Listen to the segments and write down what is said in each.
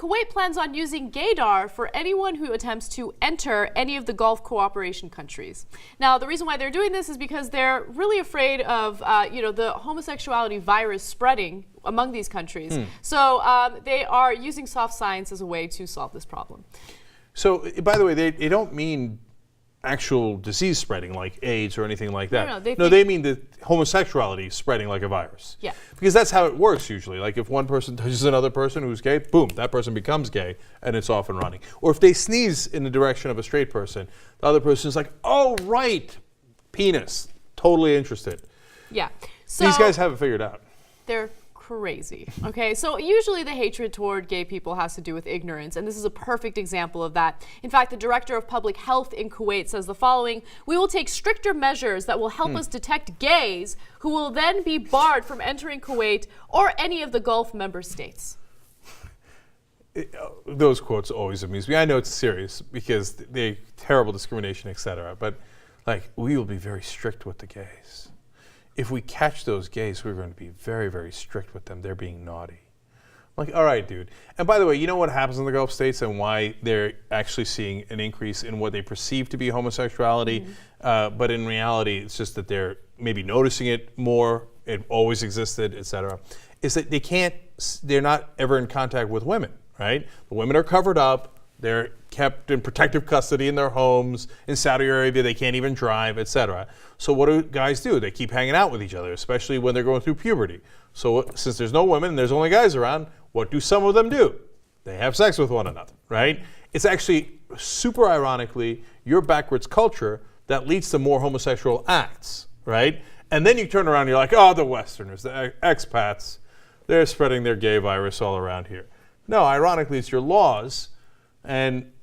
Kuwait plans on using Gaydar for anyone who attempts to enter any of the Gulf cooperation countries. Now, the reason why they're doing this is because they're really afraid of, the homosexuality virus spreading among these countries. So they are using soft science as a way to solve this problem. So, by the way, they don't mean actual disease spreading like AIDS or anything like that. No, they mean the homosexuality spreading like a virus. Yeah. Because that's how it works usually. Like if one person touches another person who's gay, boom, that person becomes gay and it's off and running. Or if they sneeze in the direction of a straight person, the other person is like, oh, right, penis, totally interested. Yeah. So these guys have it figured out. They're crazy. Okay, so usually the hatred toward gay people has to do with ignorance, and this is a perfect example of that. In fact, the director of public health in Kuwait says the following: "We will take stricter measures that will help us detect gays who will then be barred from entering Kuwait or any of the Gulf member states." Those quotes always amuse me. I know it's serious because they terrible discrimination, etc. But like, we will be very strict with the gays. If we catch those gays, we're going to be very, very strict with them. They're being naughty. I'm like, all right, dude. And by the way, you know what happens in the Gulf states and why they're actually seeing an increase in what they perceive to be homosexuality, but in reality, it's just that they're maybe noticing it more. It always existed, etc. Is that they're not ever in contact with women, right? The women are covered up. They're kept in protective custody in their homes. In Saudi Arabia, they can't even drive, etc. So what do guys do? They keep hanging out with each other, especially when they're going through puberty. So since there's no women and there's only guys around, what do some of them do? They have sex with one another, right? It's actually, super ironically, your backwards culture that leads to more homosexual acts, right? And then you turn around and you're like, oh, the Westerners, the expats, they're spreading their gay virus all around here. No, ironically, it's your laws. And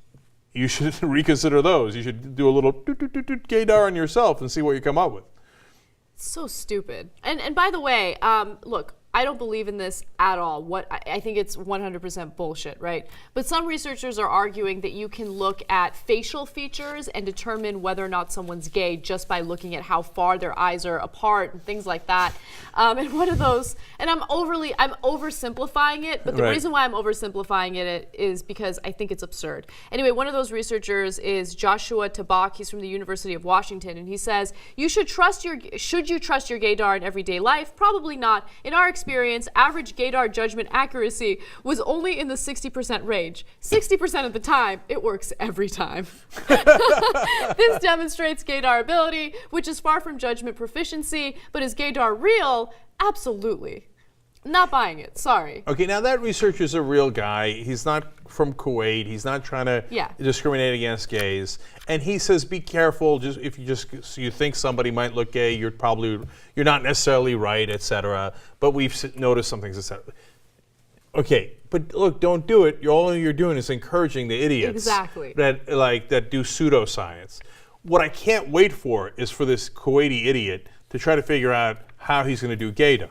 you should reconsider those. You should do a little gaydar on yourself and see what you come up with. So stupid. And by the way, look, I don't believe in this at all. I think it's 100% bullshit, right? But some researchers are arguing that you can look at facial features and determine whether or not someone's gay just by looking at how far their eyes are apart and things like that. And one of those, and I'm oversimplifying it, but the reason why I'm oversimplifying it is because I think it's absurd. Anyway, one of those researchers is Joshua Tabak. He's from the University of Washington, and he says, should you trust your gaydar in everyday life? Probably not. In our experience, average gaydar judgment accuracy was only in the 60% range. 60% of the time, it works every time. This demonstrates gaydar ability, which is far from judgment proficiency, but is gaydar real? Absolutely. Not buying it, sorry. Okay, now that researcher's a real guy. He's not from Kuwait. He's not trying to discriminate against gays. And he says, be careful. If you think somebody might look gay, you're not necessarily right, etc. But we've noticed some things, etc. Okay, but look, don't do it. All you're doing is encouraging the idiots that do pseudoscience. What I can't wait for is for this Kuwaiti idiot to try to figure out how he's going to do gaydar.